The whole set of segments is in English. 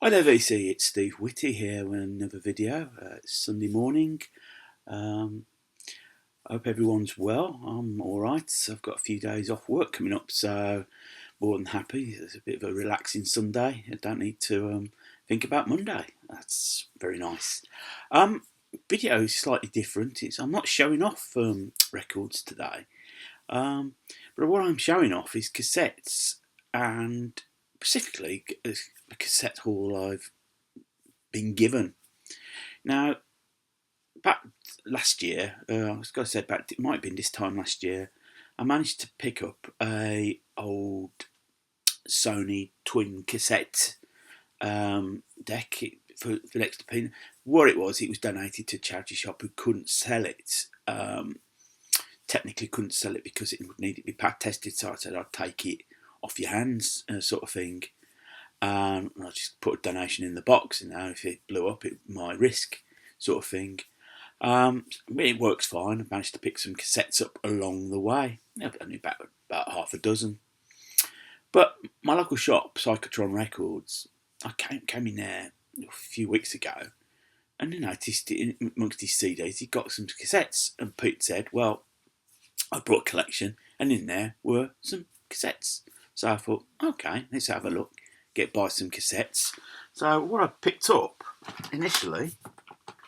Hi there VC, it's Steve Whitty here with another video. It's Sunday morning. I hope everyone's well. I'm alright. I've got a few days off work coming up, so more than happy. It's a bit of a relaxing Sunday. I don't need to think about Monday. That's very nice. Video is slightly different. I'm not showing off records today, but what I'm showing off is cassettes, and specifically a cassette haul I've been given. Now, back last year, I was going to say back, it might have been this time last year, I managed to pick up a old Sony twin cassette deck for next to pin. What it was donated to a charity shop who couldn't sell it. Technically couldn't sell it because it would need to be pad tested, so I said I'd take it off your hands, sort of thing. I just put a donation in the box, and now if it blew up, it might risk, sort of thing. It works fine. I managed to pick some cassettes up along the way. Only about half a dozen. But my local shop, Psychotron Records, I came in there a few weeks ago, and I noticed amongst his CDs he got some cassettes, and Pete said, "Well, I brought a collection, and in there were some cassettes." So I thought, okay, let's have a look. Buy some cassettes. So what I picked up initially,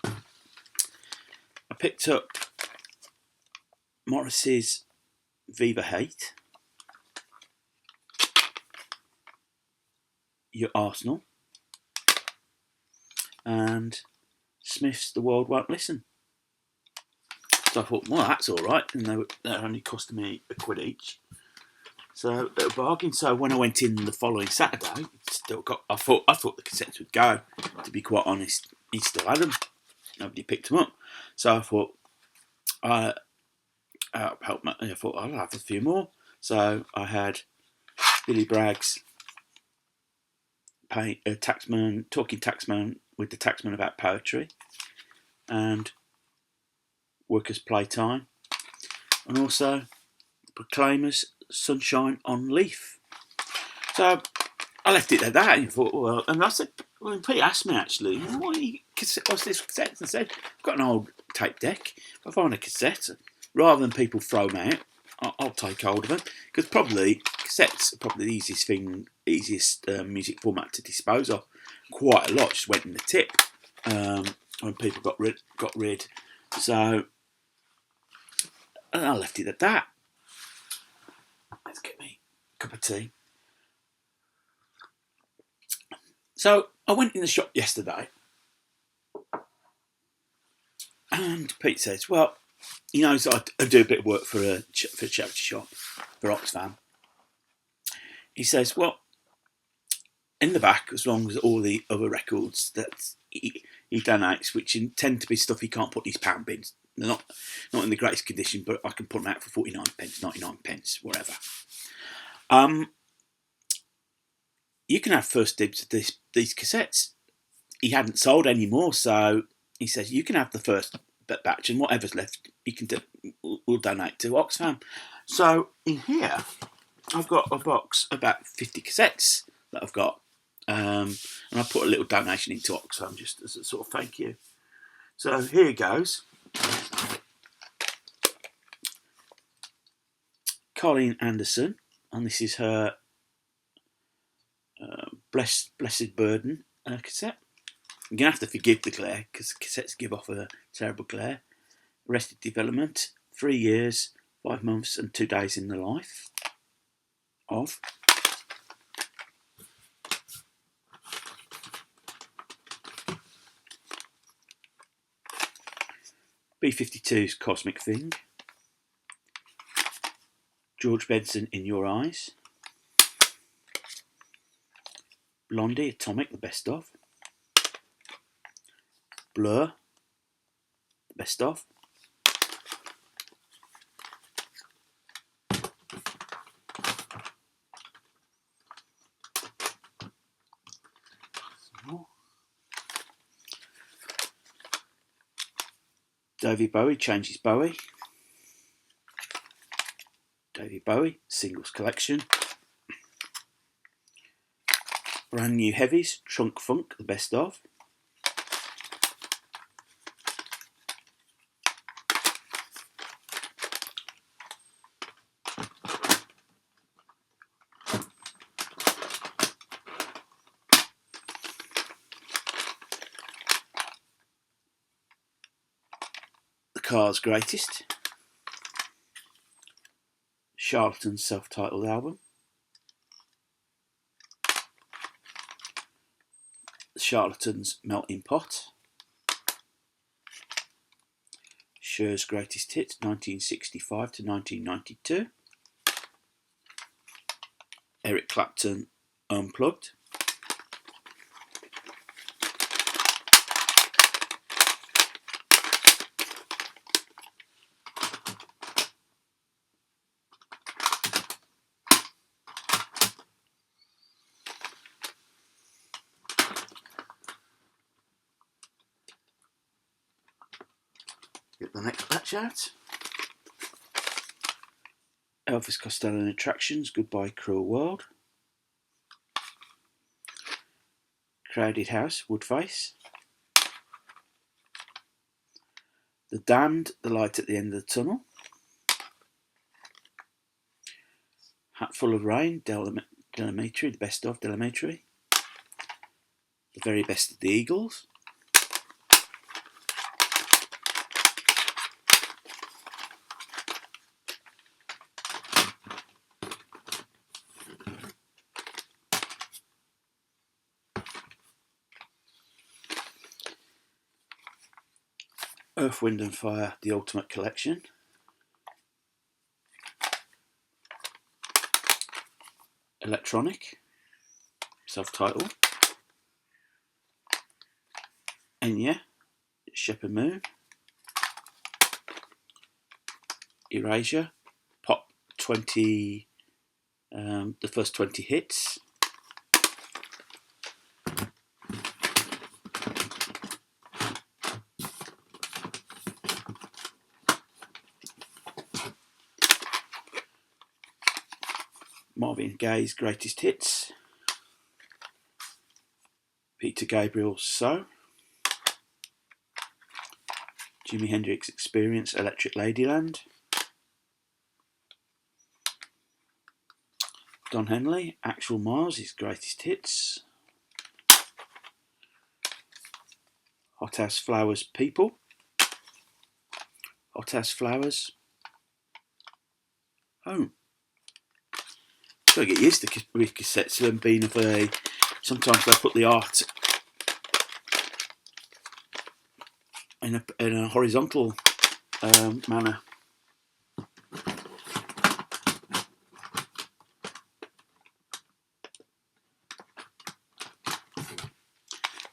I picked up Morris's Viva Hate, Your Arsenal, and Smith's The World Won't Listen. So I thought, well, that's all right, and they only cost me £1 each. So a bargain. So when I went in the following Saturday, still got. I thought the cassettes would go. To be quite honest, he still had them. Nobody picked them up. So I thought, I thought I'll have a few more. So I had Billy Bragg's Talking Taxman with the Taxman about poetry, and Workers' Playtime, and also Proclaimers Sunshine on Leaf. So I left it at that, and thought, well, and I said, well, Pete asked me actually, what's this cassette? And I said, I've got an old tape deck. If I find a cassette, rather than people throw them out, I'll take hold of them, because probably cassettes are probably the easiest music format to dispose of. Quite a lot just went in the tip when people got rid. So and I left it at that. Let's get me a cup of tea. So I went in the shop yesterday, and Pete says, well, he knows I do a bit of work for a charity shop, for Oxfam. He says, well, in the back, as long as all the other records that he donates, which tend to be stuff he can't put in his pound bins, they're not in the greatest condition, but I can put them out for 49p, 99p, whatever. You can have first dibs at these cassettes. He hadn't sold any more, so he says you can have the first batch, and whatever's left, we'll donate to Oxfam. So in here, I've got a box about 50 cassettes that I've got, and I put a little donation into Oxfam just as a sort of thank you. So here goes. Colleen Anderson, and this is her Blessed Burden cassette. You're going to have to forgive the glare, because cassettes give off a terrible glare. Arrested Development, 3 years, 5 months and 2 days in the life of B-52's Cosmic Thing, George Benson, In Your Eyes, Blondie, Atomic, the best of, Blur, the best of, David Bowie, Changes Bowie, David Bowie, Singles Collection, Brand new heavies, Trunk Funk, the best of. The Cars' Greatest. Charlatan's self-titled album. The Charlatans' Melting Pot. Cher's Greatest Hits, 1965 to 1992. Eric Clapton Unplugged. Get the next batch out. Elvis Costello and Attractions, Goodbye Cruel World. Crowded House, Woodface. The Damned, The Light at the End of the Tunnel. Hatful of Rain, Delamitri, the best of Delamitri. The Very Best of the Eagles. Earth, Wind and Fire, The Ultimate Collection. Electronic, self-titled. Enya, Shepherd Moon. Erasure, Pop 20, the first 20 hits. Marvin Gaye's Greatest Hits. Peter Gabriel's So. Jimi Hendrix Experience, Electric Ladyland. Don Henley, Actual Mars, his Greatest Hits. Hothouse Flowers, People. Hothouse Flowers, Home. Gotta get used to with cassettes and being of a. Sometimes they put the art in a horizontal manner.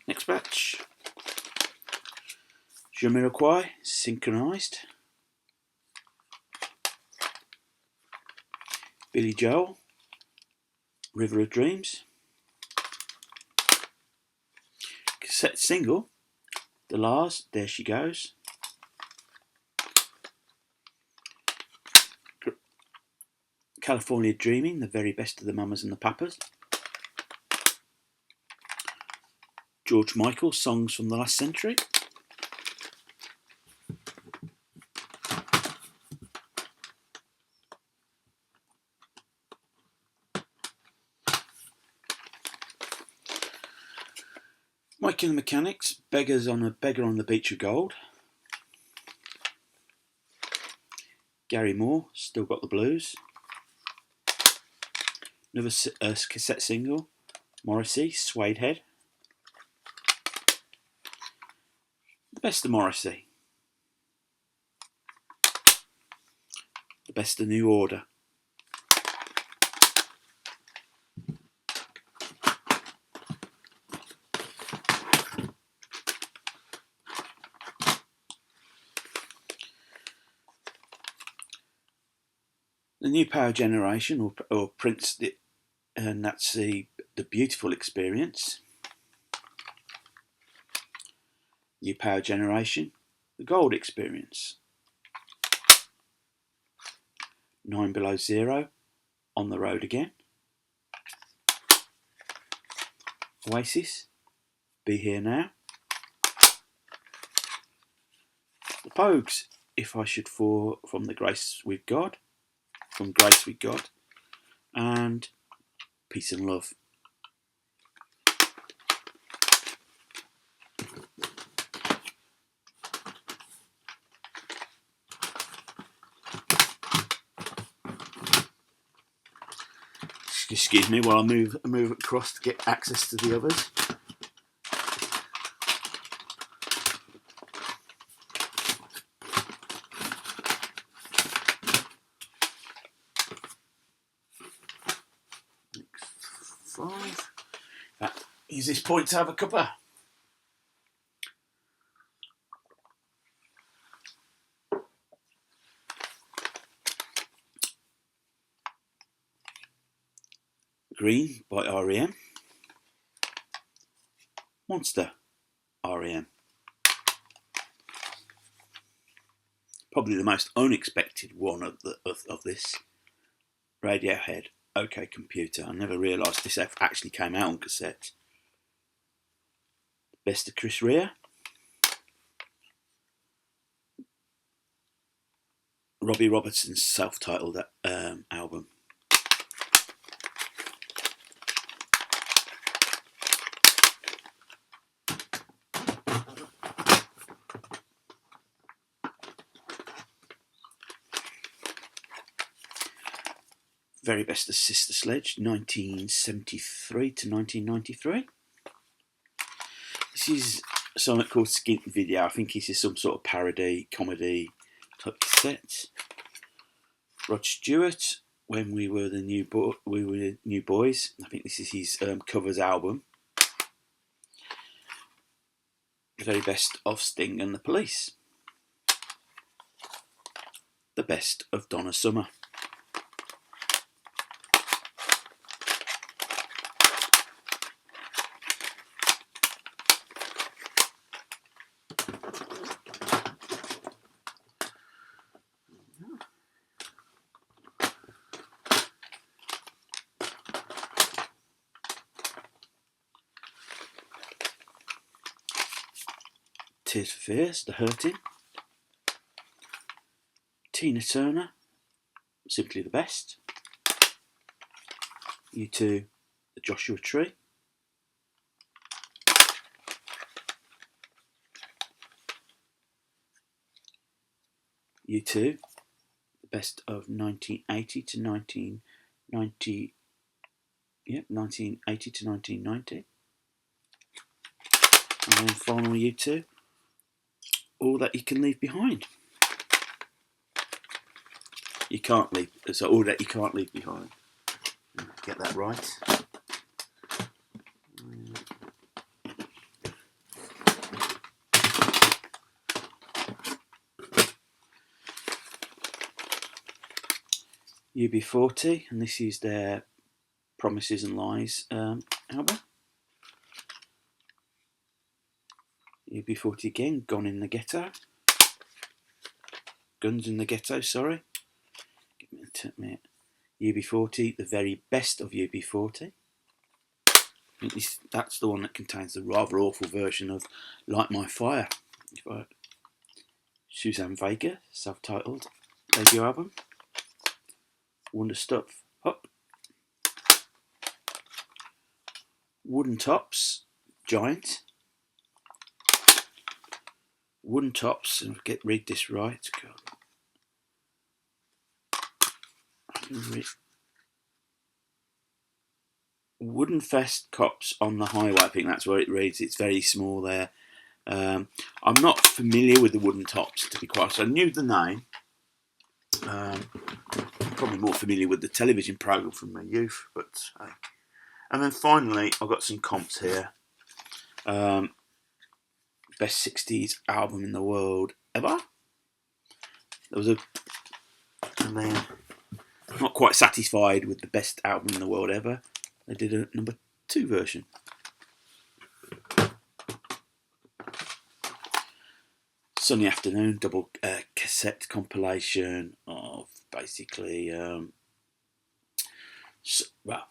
Next batch. Jamiroquai, Synchronized. Billy Joel, River of Dreams. Cassette single, The Lars, There She Goes. California Dreaming, The Very Best of the Mamas and the Papas. George Michael, Songs from the Last Century. Mike and the Mechanics, Beggar on the Beach of Gold. Gary Moore, Still Got the Blues. Another cassette single, Morrissey, Suede Head. The Best of Morrissey. The Best of New Order. The New Power Generation, or Prince, and that's the Beautiful Experience. New Power Generation, The Gold Experience. 9 Below Zero, On the Road Again. Oasis, Be Here Now. The Pogues, If I Should Fall from Grace with God, and Peace and Love. Excuse me while I move across to get access to the others. Next 5. Use this point to have a cuppa. Green by R.E.M. Monster, R.E.M. Probably the most unexpected one of this. Radiohead, OK Computer. I never realised this actually came out on cassette. Best of Chris Rea. Robbie Robertson's self-titled album. Very Best of Sister Sledge, 1973 to 1993. This is something called Skint Video. I think this is some sort of parody, comedy type cassette. Rod Stewart, When We Were the New Boys. I think this is his covers album. The Very Best of Sting and the Police. The Best of Donna Summer. Tears for Fears, The Hurting. Tina Turner, Simply the Best. U2, The Joshua Tree. U2, the best of 1980 to 1990. Yep, 1980 to 1990. And then finally U2, All That You Can Leave Behind. You can't leave, so All That You Can't Leave Behind. Get that right. UB40, and this is their Promises and Lies album. UB40 again, Guns in the Ghetto, sorry. Give me a minute. UB40, the very best of UB40. I think that's the one that contains the rather awful version of Light My Fire. Suzanne Vega, self-titled debut album. Wonder Stuff, Up. Wooden Tops, Giant. Wooden Tops, and read this right. God. Wooden Fest Cops on the Highway, I think that's where it reads. It's very small there. I'm not familiar with the Wooden Tops, to be quite honest. I knew the name. Probably more familiar with the television programme from my youth. And then finally, I've got some comps here. Best 60s album in the world ever. And then, not quite satisfied with the best album in the world ever, they did a number 2 version. Sunny Afternoon, double cassette compilation of basically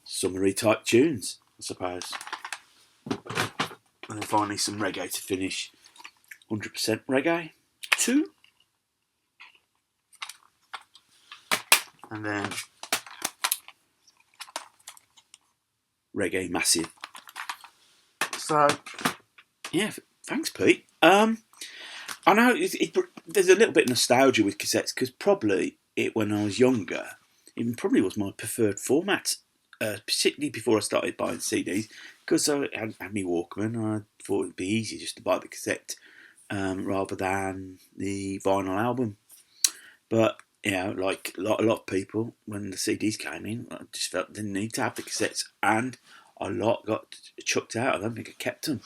summary type tunes, I suppose. And then finally some reggae to finish. 100% reggae. 2. And then reggae massive. So yeah, thanks, Pete. I know there's a little bit of nostalgia with cassettes because probably when I was younger, it probably was my preferred format, particularly before I started buying CDs, because I had me Walkman and I thought it'd be easier just to buy the cassette rather than the vinyl album. But you know, like a lot of people, when the CDs came in, I just felt didn't need to have the cassettes, and a lot got chucked out. I don't think I kept them.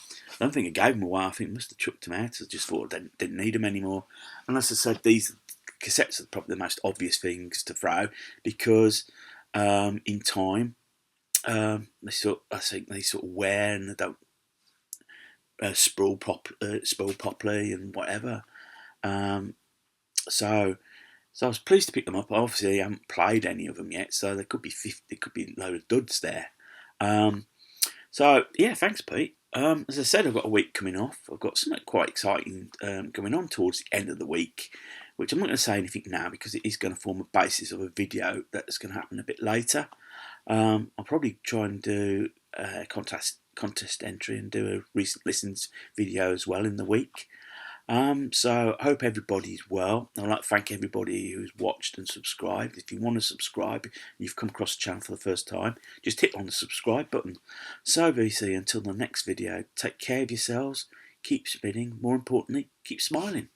I don't think I gave them away. I think I must have chucked them out. I just thought I didn't need them anymore. And as I said, these cassettes are probably the most obvious things to throw because in time I think they sort of wear and they don't spool properly and whatever. So I was pleased to pick them up. Obviously, I haven't played any of them yet, so there could be a load of duds there. So yeah, thanks, Pete. As I said, I've got a week coming off. I've got something quite exciting going on towards the end of the week, which I'm not going to say anything now because it is going to form a basis of a video that's going to happen a bit later. I'll probably try and do a contest entry and do a recent listens video as well in the week. So I hope everybody's well. I'd like to thank everybody who's watched and subscribed. If you want to subscribe and you've come across the channel for the first time, just hit on the subscribe button. So VC, until the next video, take care of yourselves, keep spinning, more importantly, keep smiling.